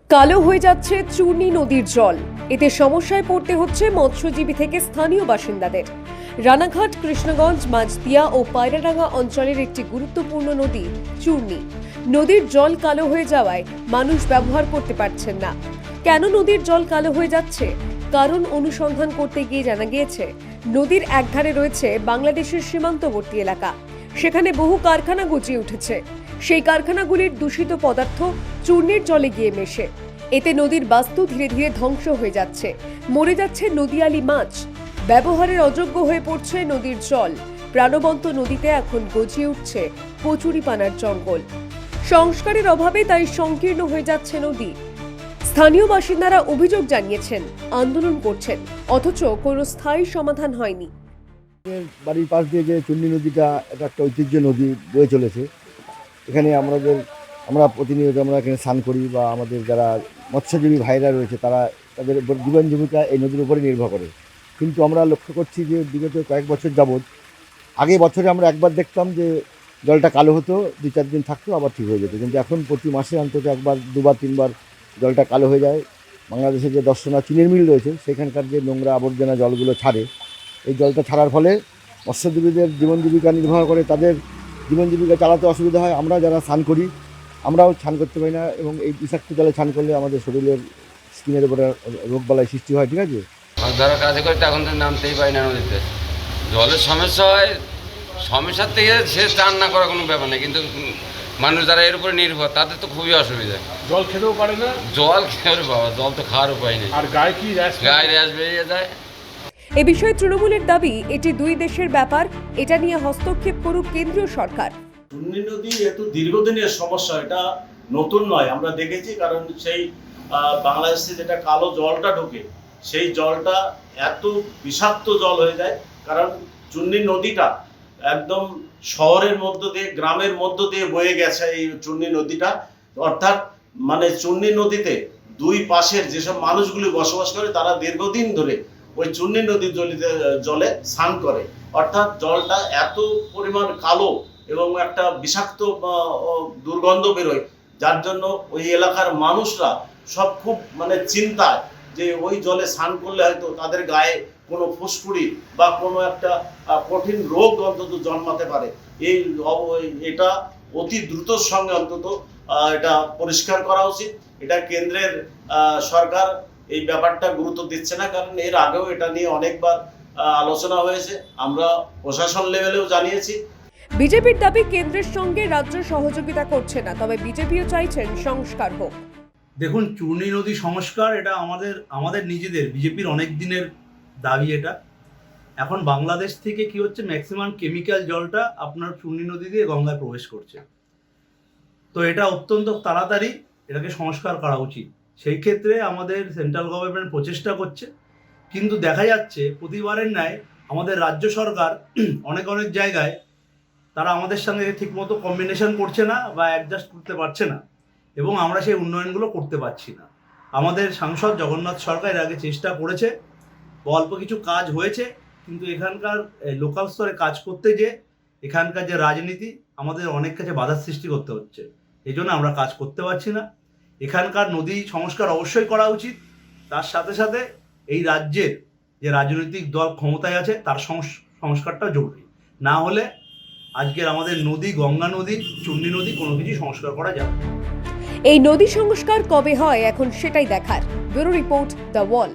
কালো হয়ে যাচ্ছে চূর্ণী নদীর জল। এতে সমস্যায় পড়তে হচ্ছে মৎস্যজীবী থেকে স্থানীয় বাসিন্দাদের। রানাঘাট, কৃষ্ণগঞ্জ, মাঝদিয়া ও পায়রাডাঙ্গা অঞ্চলের একটি গুরুত্বপূর্ণ নদী চূর্ণী। নদীর জল কালো হয়ে যাওয়ায় মানুষ ব্যবহার করতে পারছেন না। কেন নদীর জল কালো হয়ে যাচ্ছে? কারণ অনুসন্ধান করতে গিয়ে জানা গিয়েছে, নদীর একধারে রয়েছে বাংলাদেশের সীমান্তবর্তী এলাকা। সেখানে বহু কারখানা গজিয়ে উঠেছে। সেই কারখানাগুলির দূষিত পদার্থ চূর্ণের জলে গিয়ে মেশে। এতে নদীর বাস্তু ধীরে ধীরে ধ্বংস হয়ে যাচ্ছে। মরে যাচ্ছে নদীয়ালি মাছ। ব্যবহারের অযোগ্য হয়ে পড়ছে নদীর জল। প্রাণবন্ত নদীতে এখন গজিয়ে উঠছে কচুরিপানার জঙ্গল। সংস্কারের অভাবে তাই সংকীর্ণ হয়ে যাচ্ছে নদী। স্থানীয় বাসিন্দারা অভিযোগ জানিয়েছেন, আন্দোলন করছেন, অথচ কোনো স্থায়ী সমাধান হয়নি। বাড়ির পাশ দিয়ে যে চূর্ণী নদীটা, এটা একটা ঐতিহ্য নদী বয়ে চলেছে। এখানে আমরা প্রতিনিয়ত এখানে স্নান করি, বা আমাদের যারা মৎস্যজীবী ভাইরা রয়েছে তারা তাদের জীবন জীবিকা এই নদীর উপরে নির্ভর করে। কিন্তু আমরা লক্ষ্য করছি যে বিগত কয়েক বছর যাবৎ, আগে বছরে আমরা একবার দেখতাম যে জলটা কালো হতো, 2-4 দিন থাকতো, আবার ঠিক হয়ে যেত। কিন্তু এখন প্রতি মাসে অন্তত একবার, 2-3 বার জলটা কালো হয়ে যায়। বাংলাদেশের যে দর্শনা চিনির মিল রয়েছে, সেখানকার যে নোংরা আবর্জনা জলগুলো ছাড়ে, এই জলটা ছাড়ার ফলে মৎস্যজীবীদের জীবন জীবিকা নির্বাহ করে, তাদের জীবন জীবিকা চালাতে অসুবিধা হয়। আমরা যারা স্নান করি, আমরাও স্নান করতে পারি না, এবং এই বিষাক্ত জলে স্নান করলে আমাদের শরীরের স্কিনের উপরে রোগবালাই সৃষ্টি হয়। ঠিক আছে, মাছ ধরার কাজে করতে এখন তো নামতেই পারি না নদীতে। জলের সমস্যা হয়, সমস্যার থেকে সে চান না করার কোনো ব্যাপার নেই, কিন্তু মানুষ যারা এর উপরে নির্ভর তাদের তো খুবই অসুবিধা। জল খেতেও পারে না। জল খেয়ে বাবা, জল তো খাওয়ার উপায় নেই। আর গায়ে কি র্যাশ বেরিয়ে যায়। এ বিষয়ে তৃণমূলের দাবি, এটি দুই দেশের ব্যাপার, এটা নিয়ে হস্তক্ষেপ করুক কেন্দ্রীয় সরকার। চূর্ণী নদী এত দীর্ঘদিনের সমস্যা, এটা নতুন নয়। আমরা দেখেছি, কারণ সেই বাংলাদেশে যেটা কালো জলটা ঢোকে, সেই জলটা এত বিষাক্ত জল হয়ে যায়। কারণ চূর্ণী নদীটা একদম শহরের মধ্য দিয়ে, গ্রামের মধ্য দিয়ে বয়ে গেছে এই চূর্ণী নদীটা। অর্থাৎ মানে চূর্ণী নদীতে দুই পাশের যেসব মানুষগুলি বসবাস করে, তারা দীর্ঘদিন ধরে ওই চূর্ণী নদীর জলে স্নান করে। অর্থাৎ জলটা এত পরিমাণ কালো এবং একটা বিষাক্ত দুর্গন্ধ বেরোয়, যার জন্য ওই এলাকার মানুষরা সব খুব চিন্তায় যে ওই জলে স্নান করলে হয়তো তাদের গায়ে কোনো ফুসকুড়ি বা কোনো একটা কঠিন রোগ অন্তত জন্মাতে পারে। এটা অতি দ্রুতর সঙ্গে অন্তত এটা পরিষ্কার করা উচিত। এটা কেন্দ্রের সরকার এই ব্যাপারটা গুরুত্ব দিচ্ছে না, কারণ এর আগেও এটা নিয়ে অনেকবার আলোচনা হয়েছে, আমরা প্রশাসন লেভেলেও জানিয়েছি। বিজেপির দাবি, কেন্দ্রের সঙ্গে রাজ্য সহযোগিতা করছে না, তবে বিজেপিও চাইছেন সংস্কার হোক। দেখুন, চূর্ণী নদী সংস্কার এটা আমাদের নিজেদের বিজেপির অনেক দিনের দাবি। এটা এখন বাংলাদেশ থেকে কি হচ্ছে, ম্যাক্সিমাম কেমিক্যাল জলটা আপনার চূর্ণী নদী দিয়ে গঙ্গায় প্রবেশ করছে। তো এটা অত্যন্ত তাড়াতাড়ি এটাকে সংস্কার করা উচিত। সেই ক্ষেত্রে আমাদের সেন্ট্রাল গভর্নমেন্ট প্রচেষ্টা করছে, কিন্তু দেখা যাচ্ছে প্রতিবারের ন্যায় আমাদের রাজ্য সরকার অনেক জায়গায় তারা আমাদের সঙ্গে ঠিকমতো কম্বিনেশন করছে না বা অ্যাডজাস্ট করতে পারছে না, এবং আমরা সেই উন্নয়নগুলো করতে পারছি না। আমাদের সাংসদ জগন্নাথ সরকার এর আগে চেষ্টা করেছে, অল্প কিছু কাজ হয়েছে, কিন্তু এখানকার লোকাল স্তরে কাজ করতে যে এখানকার যে রাজনীতি, আমাদের অনেক কাছে বাধার সৃষ্টি করতে হচ্ছে। এই জন্য আমরা কাজ করতে পারছি না। এখানকার নদী সংস্কার অবশ্যই করা উচিত, তার সাথে সাথে এই রাজ্যের যে রাজনৈতিক দল ক্ষমতায় আছে তার সংস্কারটা জরুরি। না হলে আজকের আমাদের নদী, গঙ্গা নদী, চূর্ণী নদী, কোনো কিছুই সংস্কার করা যাবে না। এই নদী সংস্কার কবে হয় এখন সেটাই দেখার। Bureau report, the wall.